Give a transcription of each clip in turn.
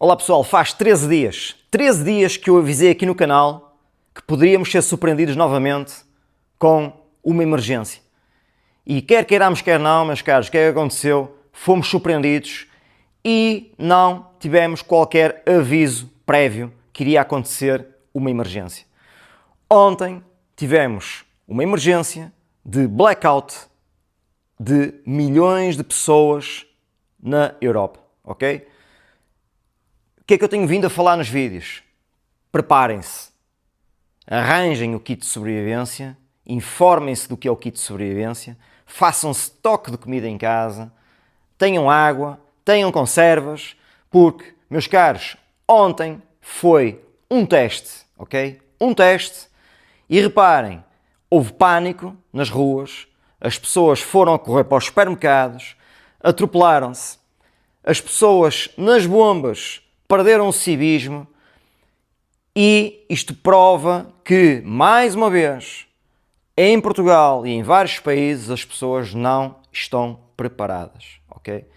Olá pessoal, faz 13 dias que eu avisei aqui no canal que poderíamos ser surpreendidos novamente com uma emergência. E quer queiramos, quer não, meus caros, o que é que aconteceu? Fomos surpreendidos e não tivemos qualquer aviso prévio que iria acontecer uma emergência. Ontem tivemos uma emergência de blackout de milhões de pessoas na Europa, ok? O que é que eu tenho vindo a falar nos vídeos? Preparem-se, arranjem o kit de sobrevivência, informem-se do que é o kit de sobrevivência, façam estoque de comida em casa, tenham água, tenham conservas, porque, meus caros, ontem foi um teste, ok? Um teste e reparem, houve pânico nas ruas, as pessoas foram a correr para os supermercados, atropelaram-se, as pessoas nas bombas perderam o civismo e isto prova que, mais uma vez, em Portugal e em vários países as pessoas não estão preparadas, ok?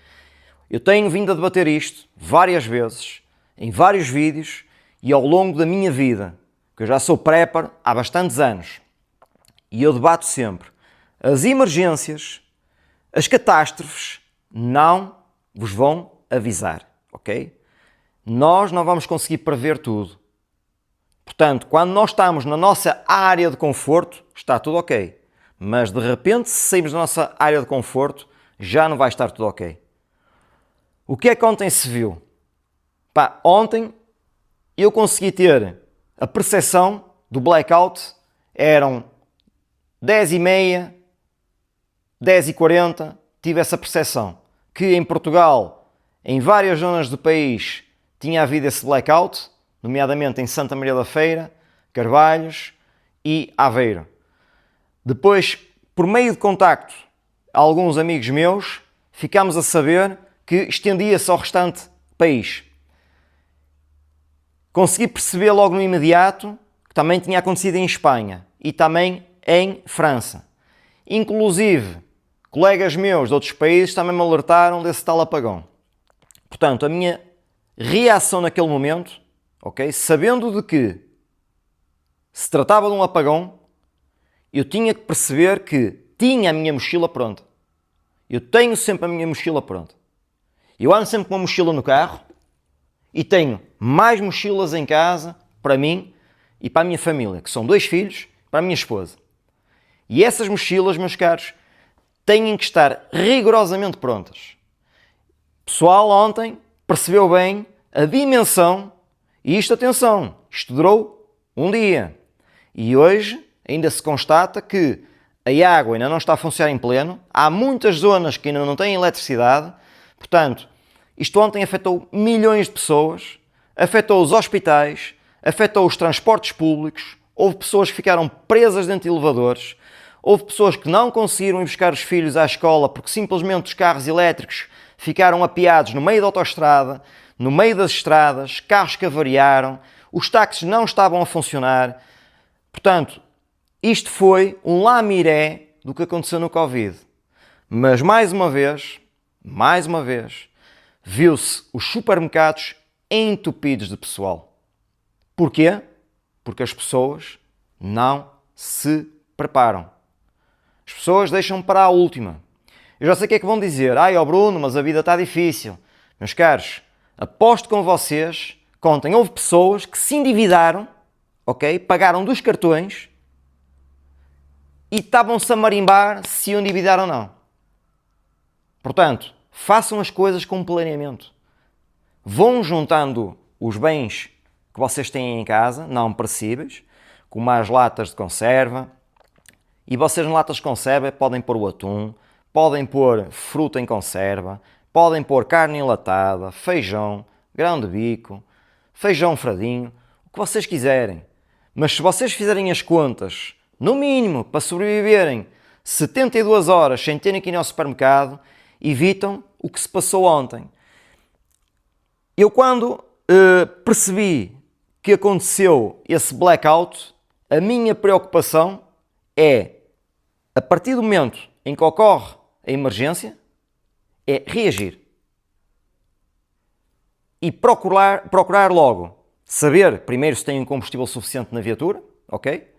Eu tenho vindo a debater isto várias vezes, em vários vídeos e ao longo da minha vida, que eu já sou prepper há bastantes anos, e eu debato sempre, as emergências, as catástrofes não vos vão avisar, ok? Nós não vamos conseguir prever tudo. Portanto, quando nós estamos na nossa área de conforto, está tudo ok. Mas de repente, se saímos da nossa área de conforto, já não vai estar tudo ok. O que é que ontem se viu? Ontem eu consegui ter a percepção do blackout, eram 10h30, 10h40, tive essa percepção, que em Portugal, em várias zonas do país, tinha havido esse blackout, nomeadamente em Santa Maria da Feira, Carvalhos e Aveiro. Depois, por meio de contacto a alguns amigos meus, ficámos a saber que estendia-se ao restante país. Consegui perceber logo no imediato que também tinha acontecido em Espanha e também em França. Inclusive, colegas meus de outros países também me alertaram desse tal apagão. Portanto, a minha reação naquele momento, ok, sabendo de que se tratava de um apagão, eu tinha que perceber que tinha a minha mochila pronta. Eu tenho sempre a minha mochila pronta. Eu ando sempre com uma mochila no carro e tenho mais mochilas em casa para mim e para a minha família, que são 2 filhos, para a minha esposa. E essas mochilas, meus caros, têm que estar rigorosamente prontas. O pessoal ontem percebeu bem a dimensão, e isto, atenção, isto durou um dia. E hoje ainda se constata que a água ainda não está a funcionar em pleno, há muitas zonas que ainda não têm eletricidade, portanto, isto ontem afetou milhões de pessoas, afetou os hospitais, afetou os transportes públicos, houve pessoas que ficaram presas dentro de elevadores, houve pessoas que não conseguiram ir buscar os filhos à escola porque simplesmente os carros elétricos ficaram apiados no meio da autoestrada, no meio das estradas, carros que avariaram, os táxis não estavam a funcionar. Portanto, isto foi um lamiré do que aconteceu no Covid. Mas mais uma vez, viu-se os supermercados entupidos de pessoal. Porquê? Porque as pessoas não se preparam. As pessoas deixam para a última. Eu já sei o que é que vão dizer. Ai, ó Bruno, mas a vida está difícil. Meus caros, aposto com vocês, contem, houve pessoas que se endividaram, ok? Pagaram dos cartões e estavam-se a marimbar se iam endividar ou não. Portanto, façam as coisas com planeamento. Vão juntando os bens que vocês têm em casa, não perecíveis, como as latas de conserva. E vocês nas latas de conserva podem pôr o atum, podem pôr fruta em conserva, podem pôr carne enlatada, feijão, grão de bico, feijão fradinho, o que vocês quiserem. Mas se vocês fizerem as contas, no mínimo, para sobreviverem 72 horas sem terem que ir ao supermercado, evitam o que se passou ontem. Eu quando percebi que aconteceu esse blackout, a minha preocupação é, a partir do momento em que ocorre a emergência, é reagir. e procurar logo saber, primeiro, se tenho combustível suficiente na viatura, ok?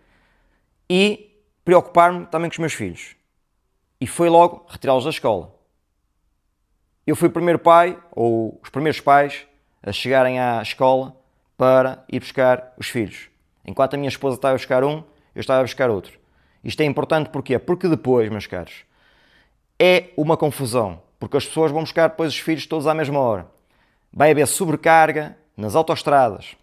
E preocupar-me também com os meus filhos. E foi logo retirá-los da escola. Eu fui o primeiro pai, ou os primeiros pais, a chegarem à escola para ir buscar os filhos. Enquanto a minha esposa estava a buscar um, eu estava a buscar outro. Isto é importante porquê? Porque depois, meus caros, é uma confusão. Porque as pessoas vão buscar depois os filhos todos à mesma hora. Vai haver sobrecarga nas autoestradas.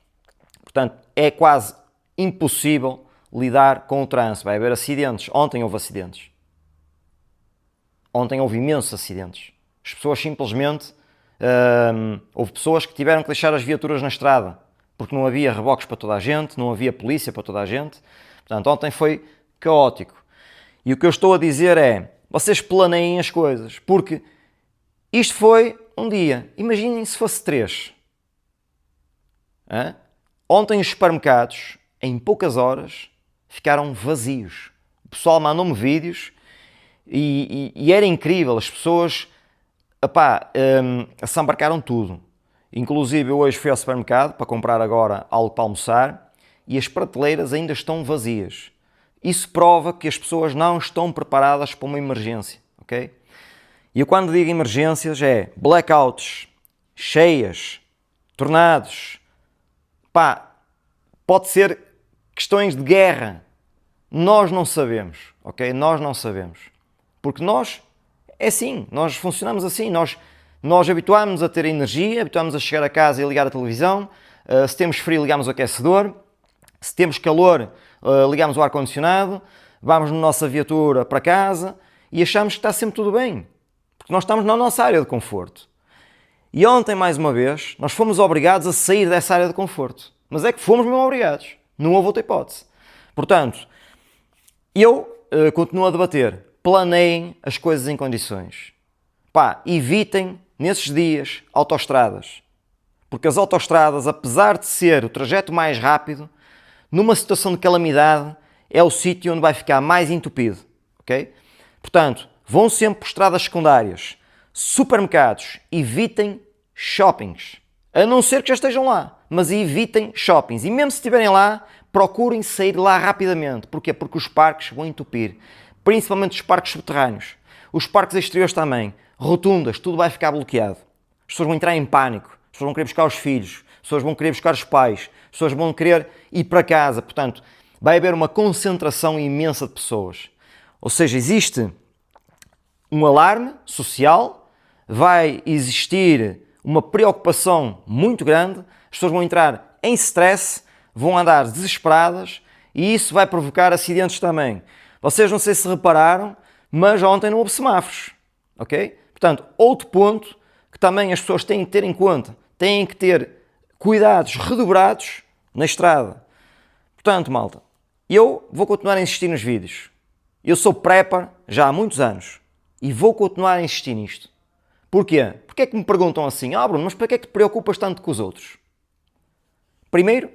Portanto, é quase impossível lidar com o trânsito. Vai haver acidentes. Ontem houve acidentes. Ontem houve imensos acidentes. As pessoas simplesmente... houve pessoas que tiveram que deixar as viaturas na estrada porque não havia reboques para toda a gente, não havia polícia para toda a gente. Portanto, ontem foi caótico. E o que eu estou a dizer é, vocês planeiem as coisas, porque isto foi um dia. Imaginem se fosse 3. Ontem os supermercados, em poucas horas, ficaram vazios. O pessoal mandou-me vídeos e era incrível. As pessoas assambarcaram tudo. Inclusive, eu hoje fui ao supermercado para comprar agora algo para almoçar e as prateleiras ainda estão vazias. Isso prova que as pessoas não estão preparadas para uma emergência, ok? E eu quando digo emergências é blackouts, cheias, tornados, pode ser questões de guerra. Nós não sabemos, ok? Nós não sabemos. Porque nós, é assim, nós funcionamos assim, nós habituámos-nos a ter energia, habituámos a chegar a casa e ligar a televisão, se temos frio ligamos o aquecedor, se temos calor ligamos o ar-condicionado, vamos na nossa viatura para casa e achamos que está sempre tudo bem, porque nós estamos na nossa área de conforto. E ontem, mais uma vez, nós fomos obrigados a sair dessa área de conforto, mas é que fomos mesmo obrigados, não houve outra hipótese. Portanto, eu continuo a debater, planeiem as coisas em condições. Evitem nesses dias autoestradas, porque as autoestradas, apesar de ser o trajeto mais rápido, numa situação de calamidade é o sítio onde vai ficar mais entupido, ok? Portanto, vão sempre por estradas secundárias, supermercados, evitem shoppings, a não ser que já estejam lá, mas evitem shoppings e mesmo se estiverem lá, procurem sair lá rapidamente. Porquê? Porque os parques vão entupir, principalmente os parques subterrâneos, os parques exteriores também, rotundas, tudo vai ficar bloqueado. As pessoas vão entrar em pânico, as pessoas vão querer buscar os filhos, as pessoas vão querer buscar os pais, as pessoas vão querer ir para casa. Portanto, vai haver uma concentração imensa de pessoas. Ou seja, existe um alarme social, vai existir uma preocupação muito grande, as pessoas vão entrar em stress, vão andar desesperadas e isso vai provocar acidentes também. Vocês não sei se repararam, mas ontem não houve semáforos, ok? Portanto, outro ponto que também as pessoas têm que ter em conta, têm que ter cuidados redobrados na estrada. Portanto, malta, eu vou continuar a insistir nos vídeos. Eu sou prepper já há muitos anos e vou continuar a insistir nisto. Porquê? Porque é que me perguntam assim, Bruno, mas para que é que te preocupas tanto com os outros? Primeiro,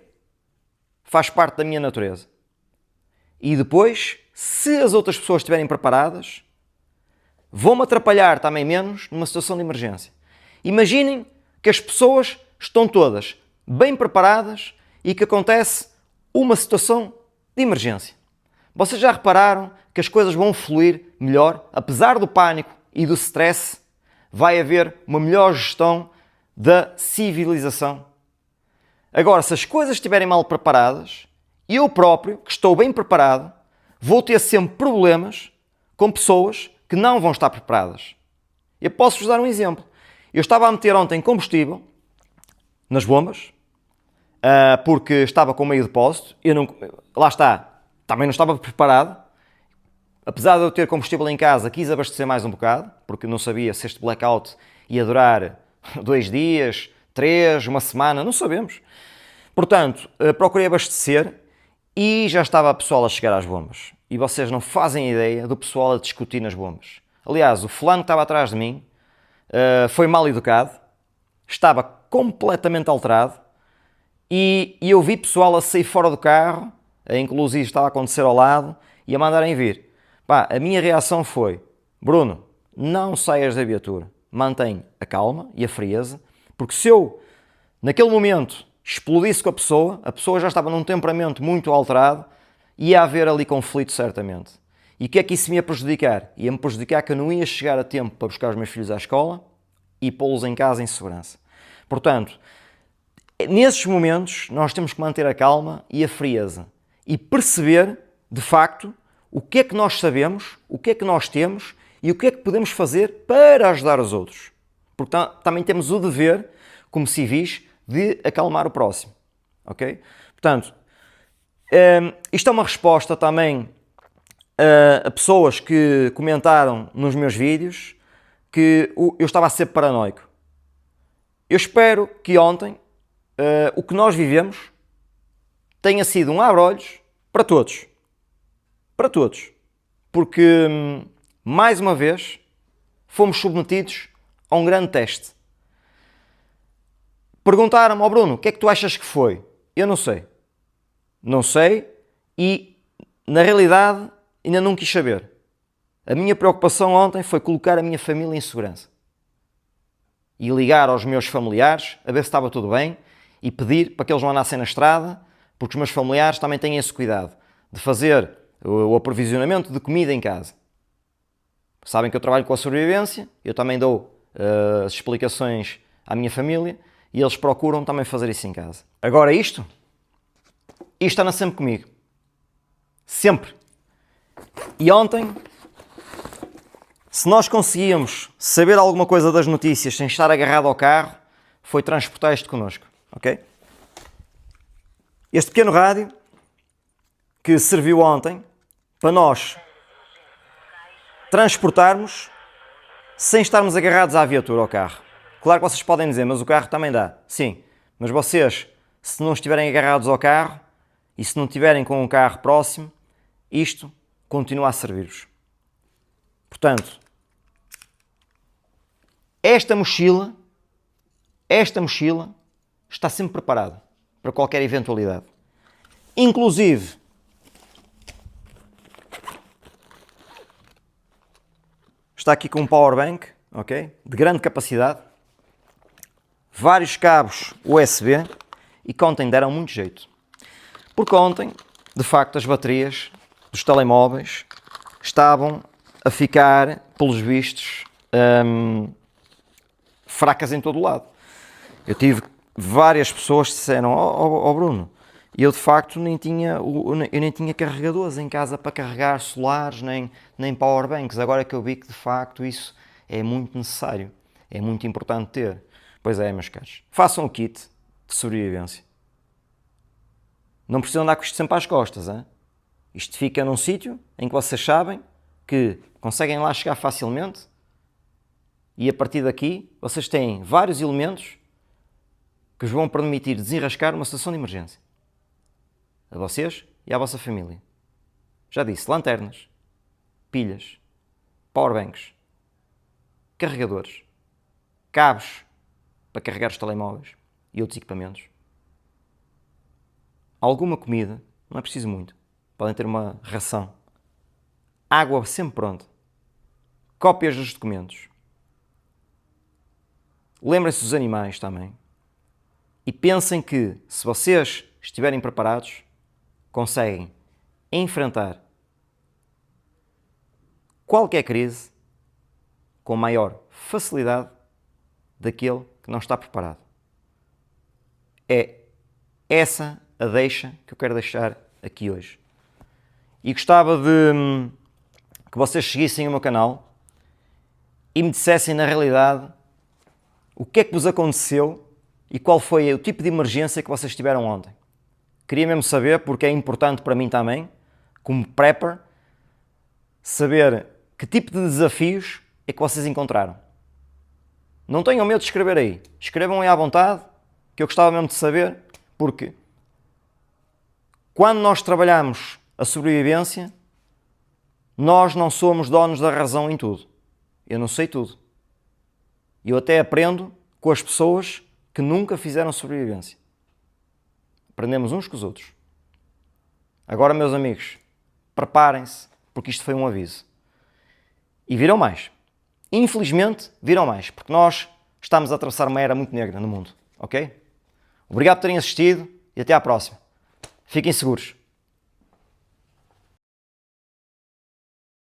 faz parte da minha natureza. E depois, se as outras pessoas estiverem preparadas, vão-me atrapalhar também menos numa situação de emergência. Imaginem que as pessoas estão todas bem preparadas e que acontece uma situação de emergência. Vocês já repararam que as coisas vão fluir melhor? Apesar do pânico e do stress, vai haver uma melhor gestão da civilização. Agora, se as coisas estiverem mal preparadas, eu próprio, que estou bem preparado, vou ter sempre problemas com pessoas que não vão estar preparadas. Eu posso-vos dar um exemplo. Eu estava a meter ontem combustível nas bombas, porque estava com meio depósito. Lá está, também não estava preparado. Apesar de eu ter combustível em casa, quis abastecer mais um bocado, porque não sabia se este blackout ia durar 2 dias, 3, uma semana, não sabemos. Portanto, procurei abastecer e já estava o pessoal a chegar às bombas. E vocês não fazem ideia do pessoal a discutir nas bombas. Aliás, o fulano que estava atrás de mim foi mal educado, estava completamente alterado e eu vi pessoal a sair fora do carro, inclusive estava a acontecer ao lado, e a mandarem vir. A minha reação foi, Bruno, não saias da viatura, mantém a calma e a frieza, porque se eu naquele momento explodisse com a pessoa já estava num temperamento muito alterado, ia haver ali conflito certamente. E o que é que isso me ia prejudicar? Ia-me prejudicar que eu não ia chegar a tempo para buscar os meus filhos à escola e pô-los em casa em segurança. Portanto, nesses momentos nós temos que manter a calma e a frieza e perceber, de facto, o que é que nós sabemos, o que é que nós temos e o que é que podemos fazer para ajudar os outros. Porque também temos o dever, como civis, de acalmar o próximo. Ok? Portanto, isto é uma resposta também a pessoas que comentaram nos meus vídeos que eu estava a ser paranoico. Eu espero que ontem o que nós vivemos tenha sido um abre-olhos para todos. Para todos. Porque, mais uma vez, fomos submetidos a um grande teste. Perguntaram-me, ó Bruno, o que é que tu achas que foi? Eu não sei. Não sei e, na realidade, ainda não quis saber. A minha preocupação ontem foi colocar a minha família em segurança. E ligar aos meus familiares, a ver se estava tudo bem, e pedir para que eles não andassem na estrada, porque os meus familiares também têm esse cuidado de fazer o aprovisionamento de comida em casa. Sabem que eu trabalho com a sobrevivência, eu também dou as explicações à minha família e eles procuram também fazer isso em casa. Agora isto anda sempre comigo. Sempre. E ontem, se nós conseguíamos saber alguma coisa das notícias sem estar agarrado ao carro, foi transportar isto connosco. Ok? Este pequeno rádio que serviu ontem para nós transportarmos sem estarmos agarrados à viatura ao carro. Claro que vocês podem dizer, mas o carro também dá. Sim, mas vocês, se não estiverem agarrados ao carro e se não estiverem com um carro próximo, isto continua a servir-vos. Portanto, esta mochila está sempre preparada para qualquer eventualidade. Inclusive, está aqui com um power bank, ok? De grande capacidade, vários cabos USB e que ontem deram muito jeito. Porque ontem, de facto, as baterias dos telemóveis estavam a ficar, pelos vistos, fracas em todo o lado. Eu tive várias pessoas que disseram, ó Bruno, eu de facto nem tinha carregadores em casa para carregar solares, nem powerbanks. Agora que eu vi que de facto isso é muito necessário, é muito importante ter. Pois é, meus caros, façam o kit de sobrevivência. Não precisam andar com isto sempre às costas, hein? Isto fica num sítio em que vocês sabem que conseguem lá chegar facilmente e a partir daqui vocês têm vários elementos que vos vão permitir desenrascar uma situação de emergência. A vocês e à vossa família. Já disse, lanternas, pilhas, powerbanks, carregadores, cabos para carregar os telemóveis e outros equipamentos. Alguma comida, não é preciso muito. Podem ter uma ração. Água sempre pronta. Cópias dos documentos. Lembrem-se dos animais também. E pensem que, se vocês estiverem preparados, conseguem enfrentar qualquer crise com maior facilidade daquele que não está preparado. É essa a deixa que eu quero deixar aqui hoje. E gostava de que vocês seguissem o meu canal e me dissessem na realidade o que é que vos aconteceu e qual foi o tipo de emergência que vocês tiveram ontem. Queria mesmo saber, porque é importante para mim também, como prepper, saber que tipo de desafios é que vocês encontraram. Não tenham medo de escrever aí. Escrevam aí à vontade, que eu gostava mesmo de saber, porque quando nós trabalhamos a sobrevivência, nós não somos donos da razão em tudo. Eu não sei tudo. Eu até aprendo com as pessoas que nunca fizeram sobrevivência. Aprendemos uns com os outros. Agora, meus amigos, preparem-se, porque isto foi um aviso. E viram mais. Infelizmente, viram mais, porque nós estamos a atravessar uma era muito negra no mundo, ok? Obrigado por terem assistido e até à próxima. Fiquem seguros.